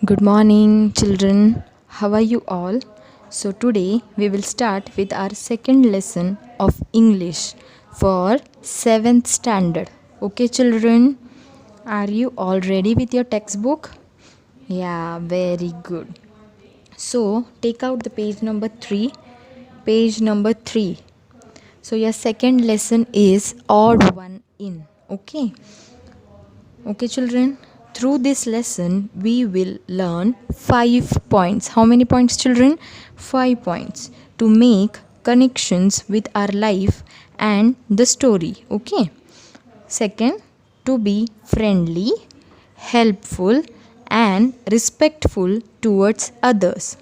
Good morning, children. How are you all? So, today we will start with our second lesson of English for 7th standard. Okay, children? Are you all ready with your textbook? Yeah, very good. So, take out the page number 3. Page number 3. So, your second lesson is odd one in. Okay, children. Through this lesson, we will learn 5 points. How many points, children? 5 points to make connections with our life and the story. Okay. Second, to be friendly, helpful, and respectful towards others.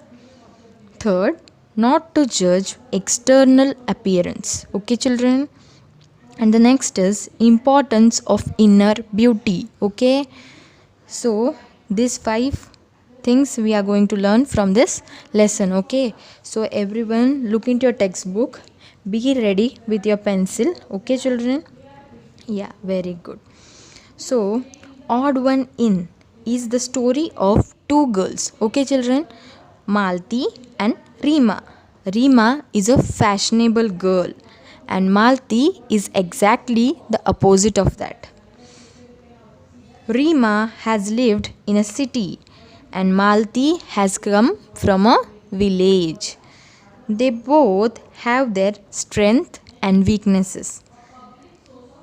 Third, not to judge external appearance. Okay, children? And the next is importance of inner beauty. Okay, so these 5 things we are going to learn from this lesson. Okay, so everyone look into your textbook, be ready with your pencil. Okay, children? Yeah, very good. So odd one in is the story of two girls. Okay, children? Malti and Rima. Rima is a fashionable girl and Malti is exactly the opposite of that. Rima has lived in a city and Malti has come from a village. They both have their strength and weaknesses.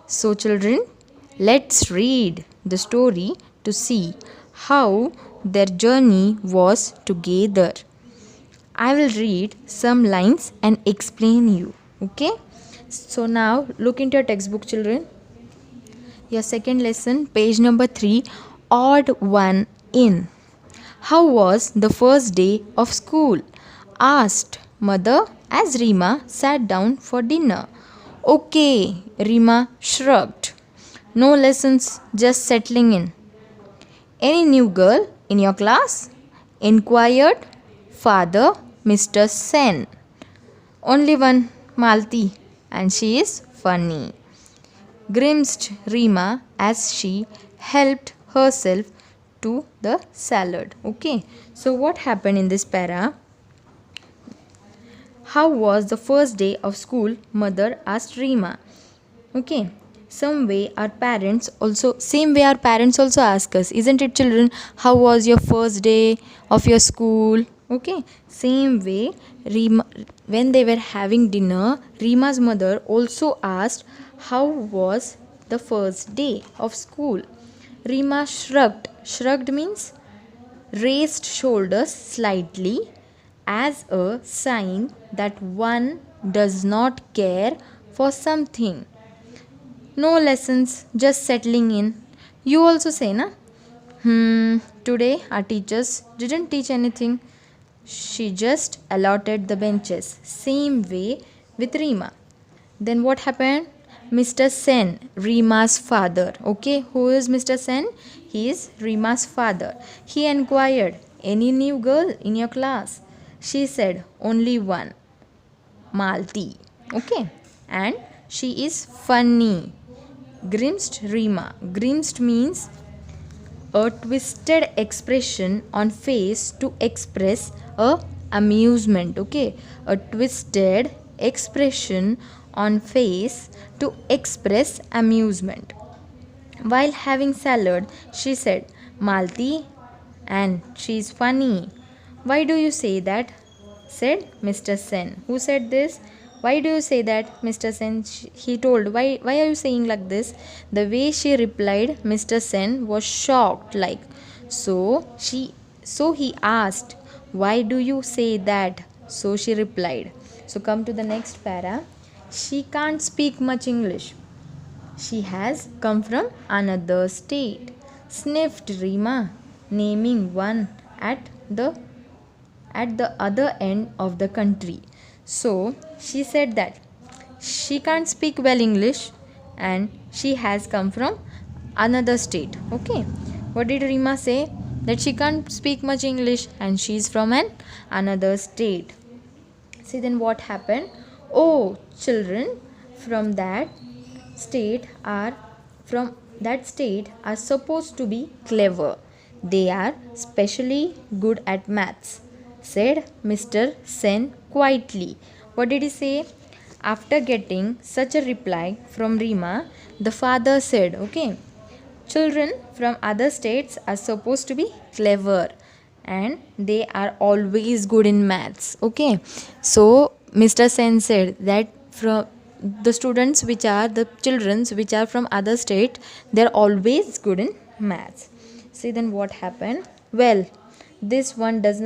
So, children, let's read the story to see how their journey was together. I will read some lines and explain you. Okay? So, now look into your textbook, children. Your second lesson, page number 3, odd one in. How was the first day of school? Asked mother as Rima sat down for dinner. Okay, Rima shrugged. No lessons, just settling in. Any new girl in your class? Inquired father, Mr. Sen. Only one, Malti, and she is funny, grimaced Rima as she helped herself to the salad. Okay, so what happened in this para? How was the first day of school? Mother asked Rima. Okay, same way our parents also ask us, isn't it, children? How was your first day of your school? Okay, same way Rima, when they were having dinner, Rima's mother also asked how was the first day of school. Rima shrugged. Shrugged means raised shoulders slightly as a sign that one does not care for something. No lessons, just settling in. You also say, na? Today our teachers didn't teach anything. She just allotted the benches. Same way with Rima. Then what happened? Mr. Sen, Rima's father. Okay, who is Mr. Sen? He is Rima's father. He inquired, any new girl in your class? She said, only one, Malti. Okay, and she is funny. Grimaced Rima. Grimaced means a twisted expression on face to express a amusement. Okay, a twisted expression on face to express amusement. While having salad, she said, Malti, and she is funny. Why do you say that? Said Mr. Sen. Who said this? Why do you say that, Mr. Sen? He told, why are you saying like this? The way she replied, Mr. Sen was shocked, like. So he asked, why do you say that? So she replied. So come to the next para. She can't speak much English. She has come from another state, sniffed Rima, naming one at the other end of the country. So she said that she can't speak well English and she has come from another state. Okay, what did Rima say? That she can't speak much English and she is from another state. See, then what happened? Oh, children from that state are supposed to be clever. They are specially good at maths, said Mr. Sen quietly. What did he say? After getting such a reply from Rima, the father said, okay, children from other states are supposed to be clever and they are always good in maths. Okay, so Mr. Sen said that from the students which are the children which are from other state, they're always good in maths. See then what happened? Well, this one does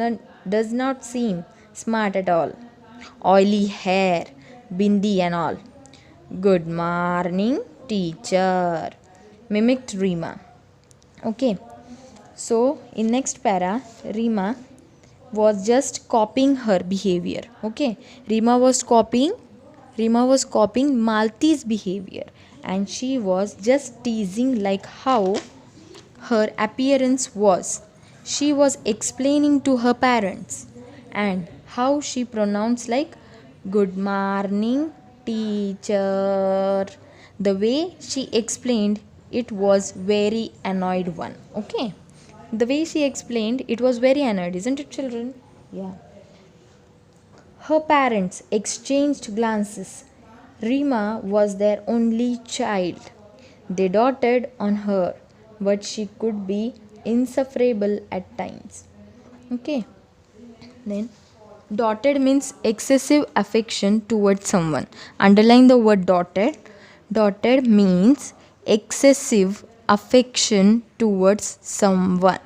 not seem smart at all. Oily hair, bindi and all. Good morning, teacher, mimicked Rima. Okay, so in next para, Rima was just copying her behavior. Okay, Rima was copying Malti's behavior, and she was just teasing like how her appearance was. She was explaining to her parents and how she pronounced like good morning teacher. The way she explained it was very annoyed one. Okay. The way she explained it was very annoyed, isn't it children? Yeah. Her parents exchanged glances. Rima was their only child. They doted on her, but she could be insufferable at times. Okay, then dotted means excessive affection towards someone. Underline the word dotted. Dotted means excessive affection towards someone.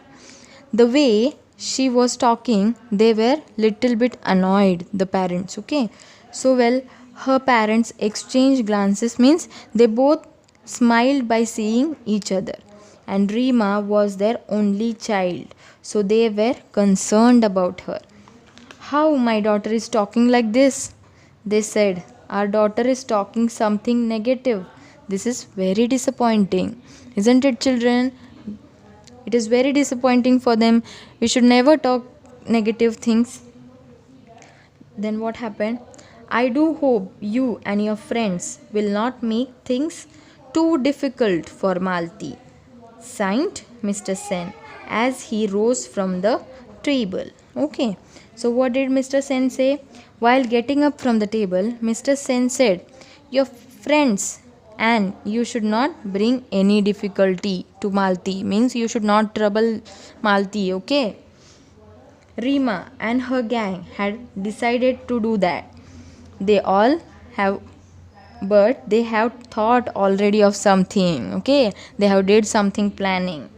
The way she was talking, they were little bit annoyed, the parents. Okay, so well, her parents exchanged glances means they both smiled by seeing each other, and Rima was their only child, so they were concerned about her. How my daughter is talking like this? They said, our daughter is talking something negative. This is very disappointing. Isn't it, children? It is very disappointing for them. We should never talk negative things. Then what happened? I do hope you and your friends will not make things too difficult for Malti. Signed Mr. Sen as he rose from the table. Okay. So what did Mr. Sen say? While getting up from the table, Mr. Sen said, your friends and you should not bring any difficulty to Malti. Means you should not trouble Malti. Okay. Rima and her gang had decided to do that. They all have, but they have thought already of something. Okay, they have did something planning.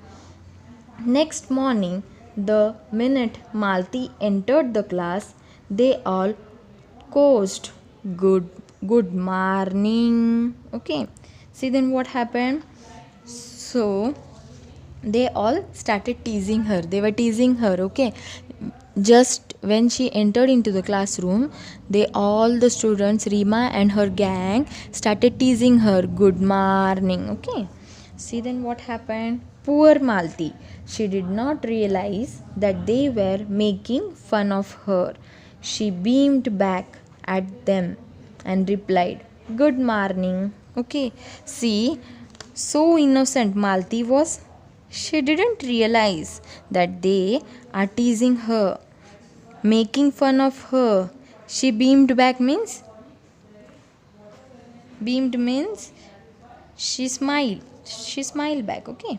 Next morning, the minute Malti entered the class, they all caused good morning. Okay, see then what happened? So they all started teasing her. They were teasing her. Okay, just when she entered into the classroom, they all the students, Rima and her gang, started teasing her. Good morning. Okay, see then what happened? Poor Malti, she did not realize that they were making fun of her. She beamed back at them and replied, good morning. Okay, see, so innocent Malti was. She didn't realize that they are teasing her, making fun of her. She beamed means she smiled. She smiled back, okay?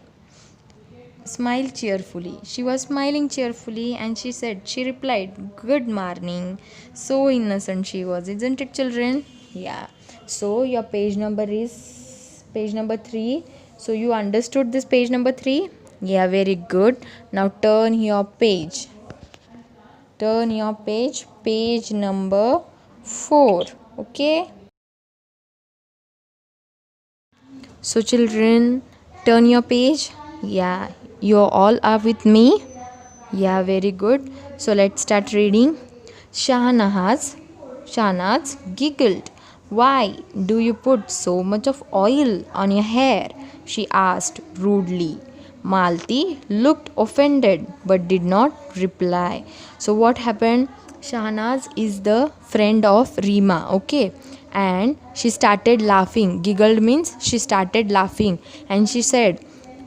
Smile cheerfully. She was smiling cheerfully and she replied, good morning. So innocent she was, isn't it, children? Yeah. So your page number is page number 3. So you understood this page number 3? Yeah, very good. Now turn your page. Turn your page, page number 4. Okay. So children, turn your page. Yeah, you all are with me. Yeah, very good. So let's start reading. Shahnaz giggled. Why do you put so much of oil on your hair? She asked rudely. Malti looked offended but did not reply. So what happened? Shahnaz is the friend of Rima, okay? And she started laughing. Giggled means she started laughing and she said,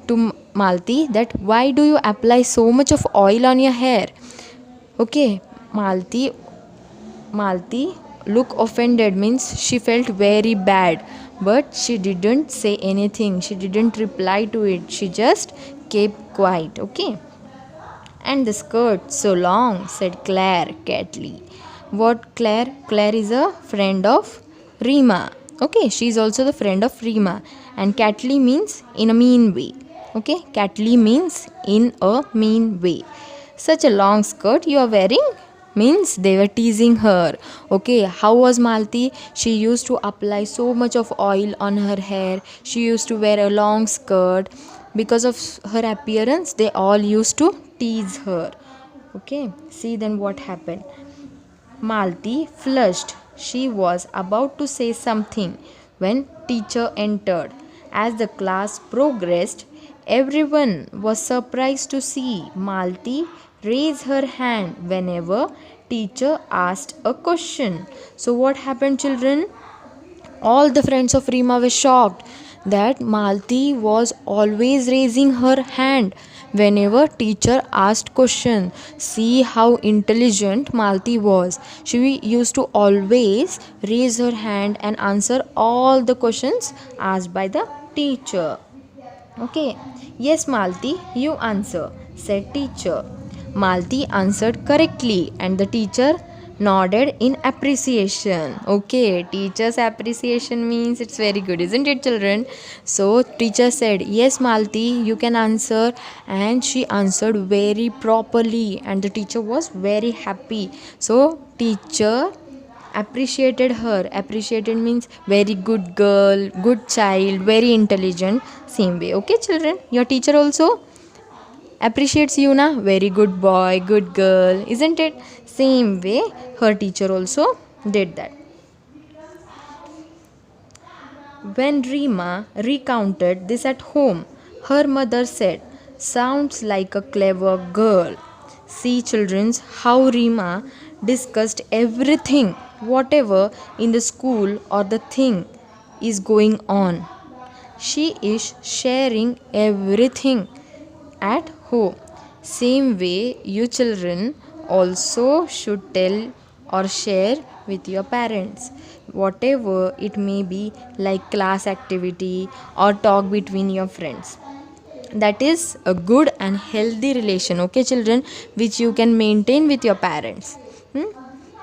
to Malti that why do you apply so much of oil on your hair? Okay, Malti look offended means she felt very bad, but she didn't say anything. She didn't reply to it. She just kept quiet. Okay. And the skirt so long, said Claire catly. What Claire? Claire is a friend of Rima. Okay, she is also the friend of Rima. And catly means in a mean way. Okay, catly means in a mean way. Such a long skirt you are wearing? Means they were teasing her. Okay, how was Malti? She used to apply so much of oil on her hair. She used to wear a long skirt. Because of her appearance, they all used to tease her. Okay, see then what happened. Malti flushed. She was about to say something when teacher entered. As the class progressed, everyone was surprised to see Malti raise her hand whenever teacher asked a question. So what happened, children? All the friends of Rima were shocked that Malti was always raising her hand whenever teacher asked question. See how intelligent Malti was. She used to always raise her hand and answer all the questions asked by the teacher. Okay. Yes, Malti, you answer, said teacher. Malti answered correctly and the teacher nodded in appreciation. Okay, teacher's appreciation means it's very good, isn't it, children? So teacher said, yes, Malti, you can answer, and she answered very properly and the teacher was very happy. So teacher appreciated her. Appreciated means very good girl, good child, very intelligent. Same way. Okay, children, your teacher also appreciates you na, very good boy, good girl, isn't it? Same way her teacher also did that. When Rima recounted this at home, her mother said, sounds like a clever girl. See, children, how Rima discussed everything, whatever in the school or the thing is going on. She is sharing everything at home. Same way, you children also should tell or share with your parents, whatever it may be, like class activity or talk between your friends. That is a good and healthy relation, okay, children, which you can maintain with your parents.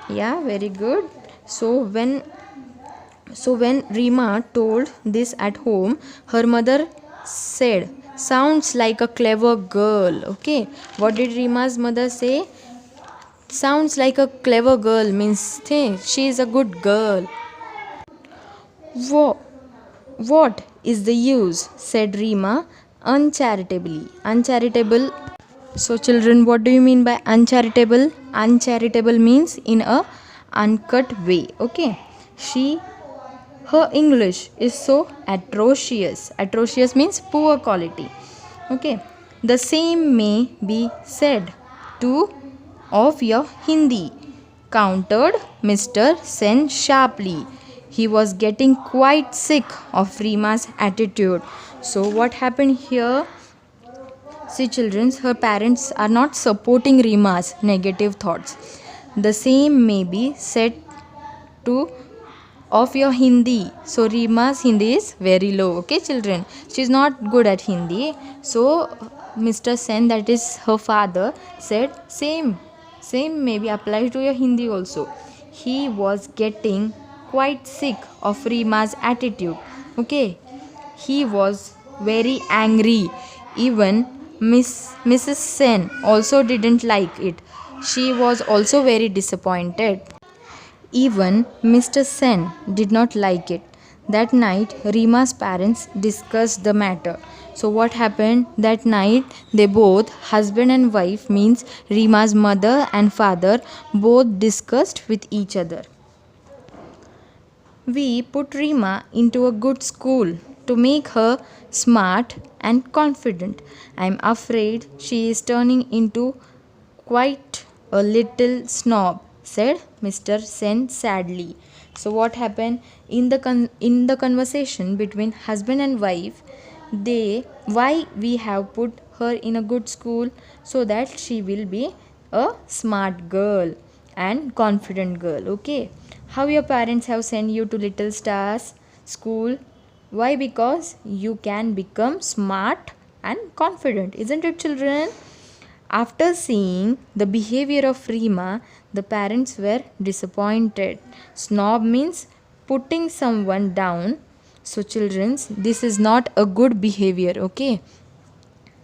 Yeah, very good. So when Rima told this at home, her mother said, sounds like a clever girl. Okay, what did Rima's mother say? Sounds like a clever girl means she is a good girl. What is the use? Said Rima uncharitably. Uncharitable. So, children, what do you mean by uncharitable? Uncharitable means in a uncut way. Okay. Her English is so atrocious. Atrocious means poor quality. Okay. The same may be said to of your Hindi, countered Mr. Sen sharply. He was getting quite sick of Rima's attitude. So what happened here? See, children, her parents are not supporting Rima's negative thoughts. The same may be said to of your Hindi. So Rima's Hindi is very low. Okay, children, she is not good at Hindi. So Mr. Sen, that is her father, said same maybe applies to your Hindi also. He was getting quite sick of Rima's attitude. Okay, he was very angry. Even Mrs. Sen also didn't like it. She was also very disappointed. Even Mr. Sen did not like it. That night, Rima's parents discussed the matter. So, what happened that night? They both, husband and wife, means Rima's mother and father, both discussed with each other. We put Rima into a good school to make her smart and confident. I am afraid she is turning into quite a little snob, said Mr. Sen sadly. So what happened in the conversation between husband and wife? why we have put her in a good school, so that she will be a smart girl and confident girl. Okay, how your parents have sent you to Little Stars school? Why? Because you can become smart and confident, isn't it, children? After seeing the behavior of Rima, the parents were disappointed. Snob means putting someone down. So, children, this is not a good behavior, okay?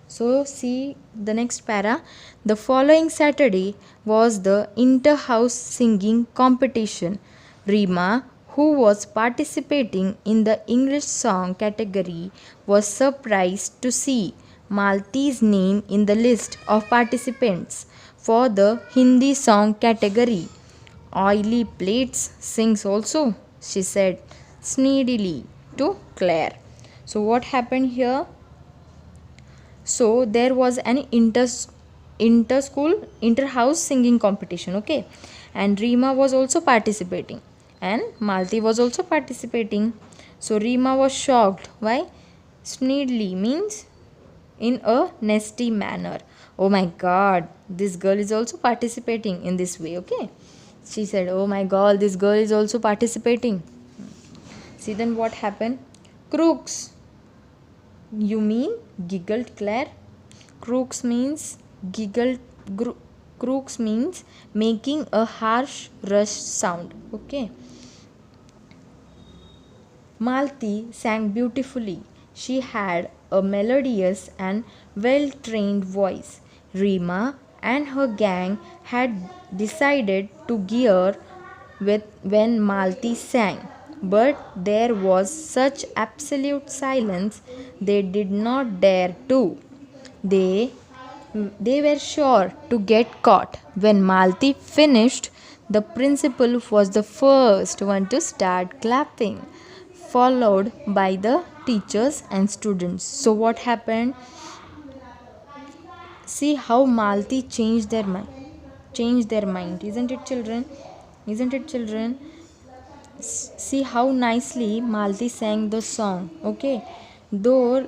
So, see the next para. The following Saturday was the inter house singing competition. Rima, who was participating in the English song category, was surprised to see Malti's name in the list of participants for the Hindi song category. Oily plates sings also, she said sneedily to Claire. So, what happened here? So there was an inter-house singing competition, okay, and Rima was also participating and Malti was also participating. So Rima was shocked. Why? Sneedly means in a nasty manner. Oh my god, this girl is also participating in this way, okay. She said, oh my god, this girl is also participating. See then what happened? Crooks. You mean? Giggled Claire. Crooks means giggled. Crooks means making a harsh rush sound. Okay. Malti sang beautifully. She had a melodious and well trained voice. Rima and her gang had decided to gear with when Malti sang, but there was such absolute silence they did not dare to. They they were sure to get caught. When Malti finished, the principal was the first one to start clapping, followed by the teachers and students. So, what happened? See how Malti changed their mind. Changed their mind, isn't it, children? Isn't it, children? See how nicely Malti sang the song. Okay, though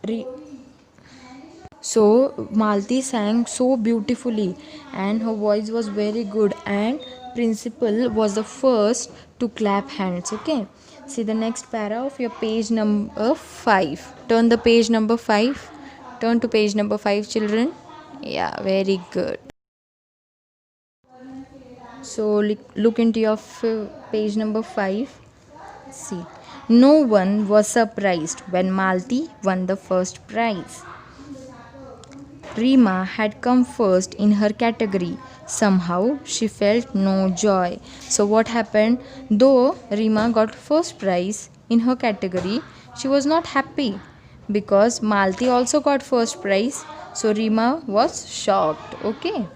re- so Malti sang so beautifully and her voice was very good, and principal was the first to clap hands. Okay. See the next para of your page number 5. Turn the page number 5. Turn to page number 5, children. Yeah, very good. So look into your page number 5. See, no one was surprised when Malti won the first prize. Rima had come first in her category. Somehow she felt no joy. So, what happened? Though Rima got first prize in her category, she was not happy because Malti also got first prize. So, Rima was shocked. Okay,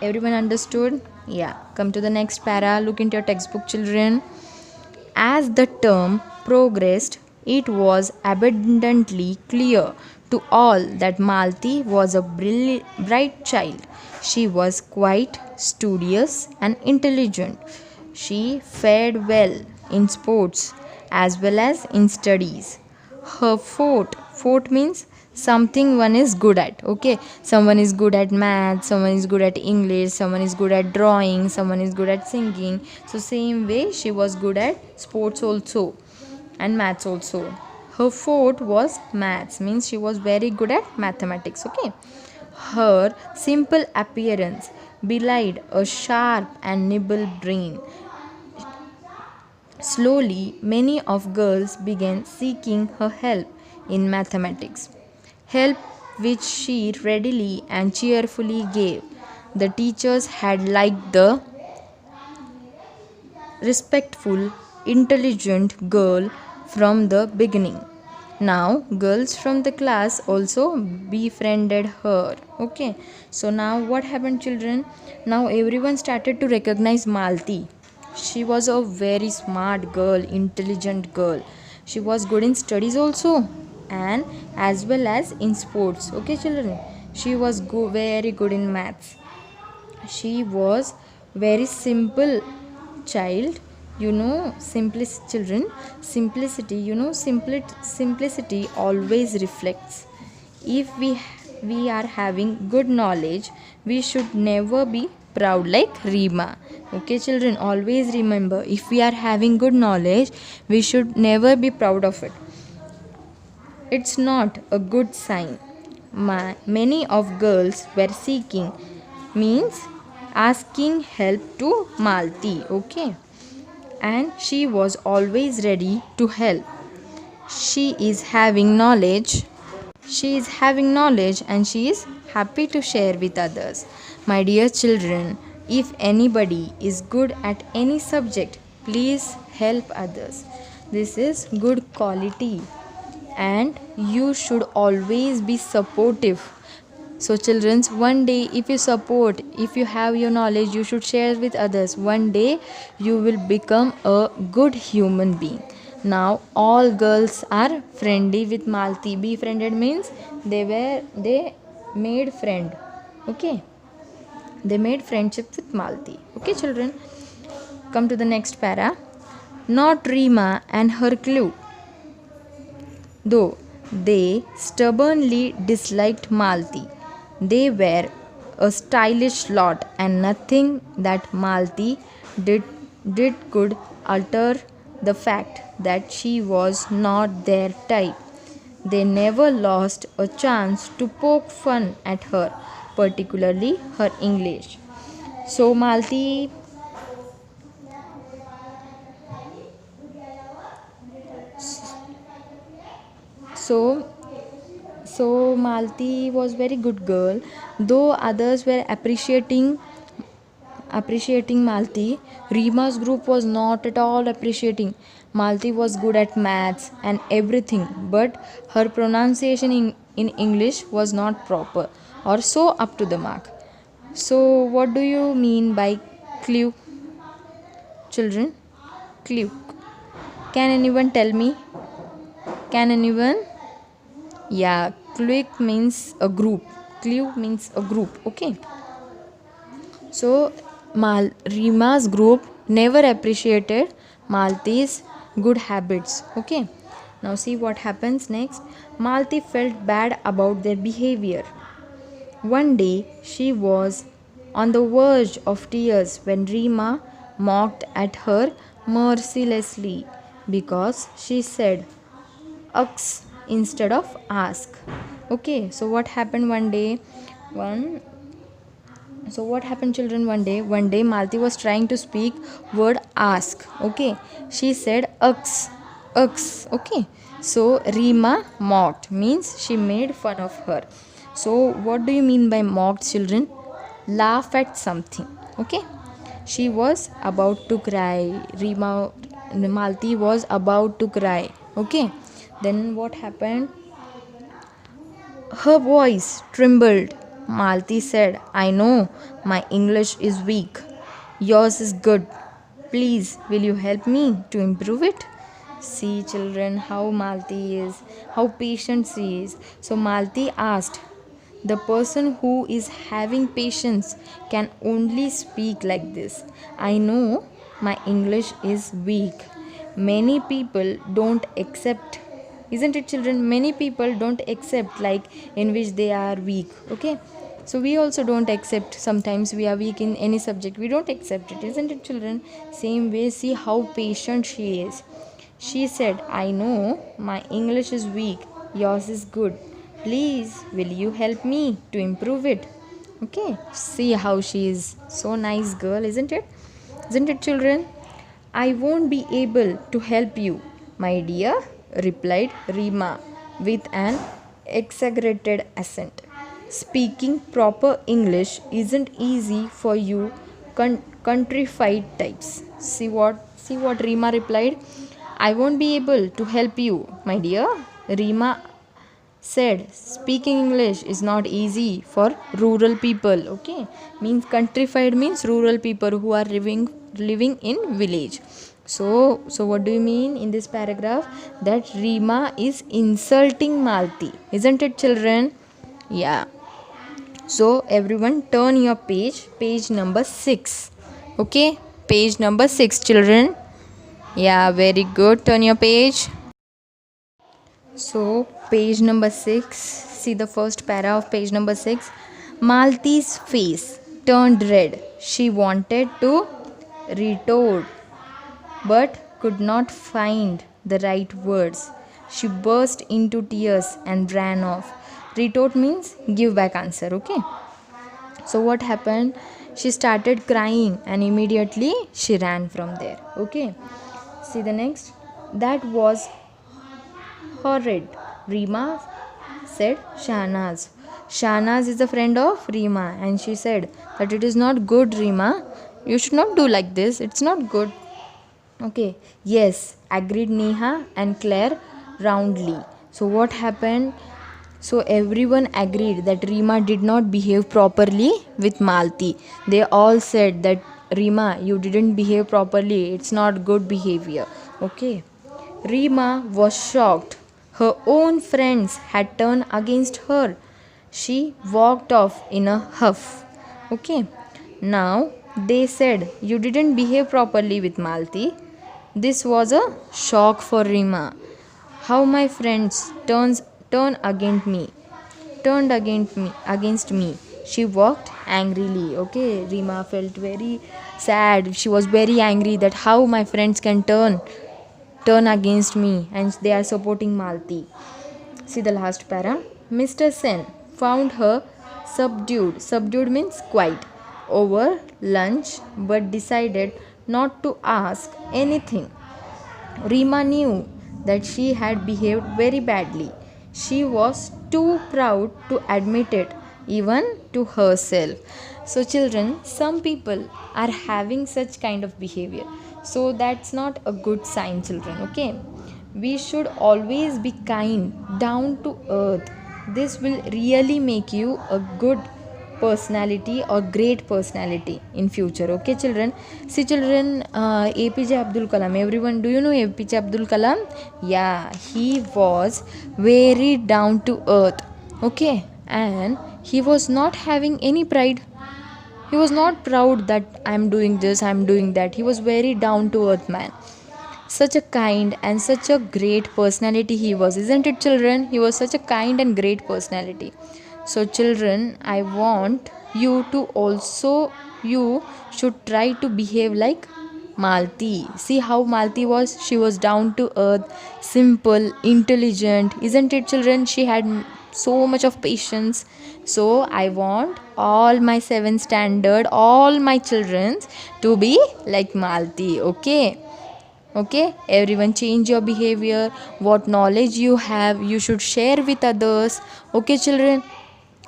everyone understood? Yeah, come to the next para. Look into your textbook, children. As the term progressed, it was abundantly clear to all that Malti was a bright child. She was quite studious and intelligent. She fared well in sports as well as in studies. Her fort means something one is good at. Okay, someone is good at math, someone is good at English, someone is good at drawing, someone is good at singing. So same way she was good at sports also and maths also. Her fort was maths, means she was very good at mathematics. Okay, her simple appearance belied a sharp and nimble brain. Slowly, many of girls began seeking her help in mathematics, help which she readily and cheerfully gave. The teachers had liked the respectful, intelligent girl from the beginning. Now, girls from the class also befriended her. Okay, so now what happened, children? Now everyone started to recognize Malti. She was a very smart girl, intelligent girl. She was good in studies also and as well as in sports. Okay, children, she was very good in maths. She was very simple child. You know, children, simplicity, simplicity always reflects. If we are having good knowledge, we should never be proud like Rima. Okay, children, always remember, if we are having good knowledge, we should never be proud of it. It's not a good sign. Many of girls were seeking, means asking help to Malti, okay? And she was always ready to help. She is having knowledge. She is having knowledge and she is happy to share with others. My dear children, if anybody is good at any subject, please help others. This is good quality, and you should always be supportive. So children, one day if you support, if you have your knowledge, you should share with others. One day you will become a good human being. Now all girls are friendly with Malti. Befriended means they made friend. Okay, they made friendship with Malti. Okay, children, come to the next para. Not Rima and her clue. Though they stubbornly disliked Malti, they were a stylish lot, and nothing that Malti did could alter the fact that she was not their type. They never lost a chance to poke fun at her, particularly her English. So so Malti was very good girl, though others were appreciating Malti. Rima's group was not at all appreciating. Malti was good at maths and everything, but her pronunciation in English was not proper or so up to the mark. So, what do you mean by clue, children? Clue. Can anyone tell me? Can anyone? Yeah, clique means a group. Clue means a group. Okay. So, Rima's group never appreciated Malti's good habits. Okay. Now, see what happens next. Malti felt bad about their behavior. One day, she was on the verge of tears when Rima mocked at her mercilessly because she said "ux" instead of "ask." Okay, so what happened one day? One so what happened, children? One day Malti was trying to speak word ask. Okay, she said ux. Okay, so Rima mocked means she made fun of her. So what do you mean by mocked, children? Laugh at something. Okay, she was about to cry. Malti was about to cry. Okay, then what happened? Her voice trembled. Malti said, I know my English is weak. Yours is good. Please, will you help me to improve it? See, children, how Malti is, how patient she is. So, Malti asked, the person who is having patience can only speak like this. I know my English is weak. Many people don't accept, isn't it, children? Many people don't accept like in which they are weak. Okay, so we also don't accept. Sometimes we are weak in any subject, we don't accept it, isn't it, children? Same way, see how patient she is. She said, I know my English is weak, yours is good. Please, will you help me to improve it? Okay, see how she is. So nice girl, isn't it? Isn't it, children? I won't be able to help you, my dear, replied Rima with an exaggerated accent. Speaking proper English isn't easy for you countrified types. See what Rima replied? I won't be able to help you, my dear. Rima said speaking English is not easy for rural people. Okay, means countrified means rural people who are living in village. So what do you mean in this paragraph? That Rima is insulting Malti, isn't it, children? Yeah. So everyone turn your page number 6. Okay, page number 6, children. Yeah, very good. Turn your page. So, page number 6. See the first para of page number 6. Malti's face turned red. She wanted to retort but could not find the right words. She burst into tears and ran off. Retort means give back answer, okay? So, what happened? She started crying and immediately she ran from there, okay? See the next. That was horrid, Rima said Shahnaz. Shahnaz is a friend of Rima and she said that it is not good, Rima. You should not do like this. It's not good. Okay, yes, agreed Neha and Claire roundly. So, what happened? So, everyone agreed that Rima did not behave properly with Malti. They all said that Rima, you didn't behave properly, it's not good behavior. Okay, Rima was shocked. Her own friends had turned against her. She walked off in a huff. Okay, now they said you didn't behave properly with Malti. This was a shock for Rima. How my friends turned against me. She walked angrily. Okay, Rima felt very sad. She was very angry that how my friends can turn against me and they are supporting Malti. See the last para. Mr. Sen found her subdued. Subdued means quiet over lunch but decided not to ask anything. Rima knew that she had behaved very badly. She was too proud to admit it, even to herself. So, children, some people are having such kind of behavior. So, that's not a good sign, children. Okay, we should always be kind, down to earth. This will really make you a good personality or great personality in future. Okay, children. See, children, APJ Abdul Kalam, everyone, do you know APJ Abdul Kalam? Yeah, he was very down to earth. Okay, and he was not having any pride. He was not proud that I'm doing this, I'm doing that. He was very down to earth man. Such a kind and such a great personality he was, isn't it, children? He was such a kind and great personality. So, children, I want you to also, you should try to behave like Malti. See how Malti was? She was down to earth, simple, intelligent, isn't it, children? She had so much of patience. So, I want all my 7th standard, all my children to be like Malti, okay? Okay, everyone, change your behavior. What knowledge you have, you should share with others. Okay, children,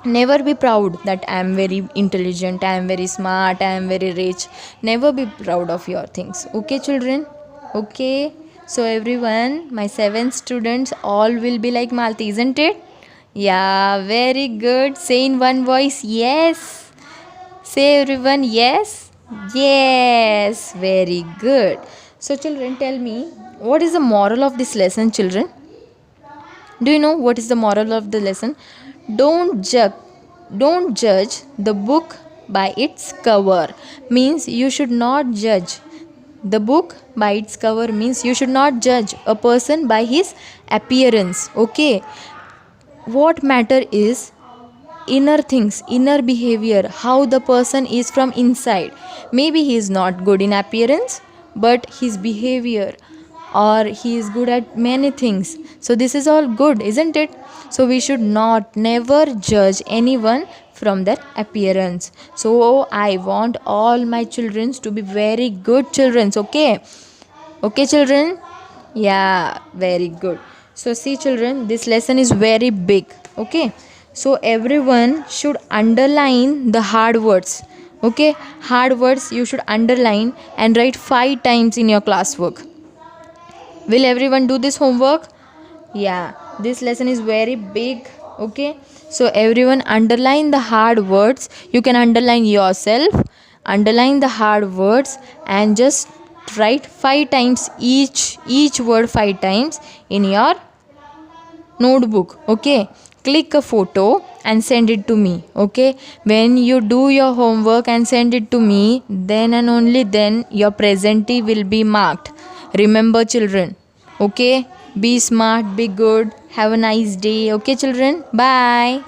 never be proud that I am very intelligent, I am very smart, I am very rich. Never be proud of your things. Okay, children. Okay, so everyone, my 7th students all will be like Malti, isn't it? Yeah, very good. Say in one voice, yes. Say everyone, yes. Yes, very good. So, children, tell me, what is the moral of this lesson, children? Do you know what is the moral of the lesson? Don't judge, don't judge the book by its cover. Means you should not judge the book by its cover. Means you should not judge a person by his appearance. Okay. What matter is inner things, inner behavior, how the person is from inside. Maybe he is not good in appearance, but his behavior or he is good at many things. So this is all good, isn't it? So we should not never judge anyone from their appearance. So I want all my children to be very good children, okay? Okay, children? Yeah, very good. So, see, children, this lesson is very big. Okay, so everyone should underline the hard words. Okay, hard words you should underline and write 5 times in your classwork. Will everyone do this homework? Yeah, this lesson is very big. Okay, so everyone underline the hard words. You can underline yourself, underline the hard words, and just write 5 times each word 5 times in your notebook. Okay, click a photo and send it to me. Okay, when you do your homework and send it to me, then and only then your presentee will be marked. Remember, children. Okay? Be smart, be good. Have a nice day. Okay, children? Bye.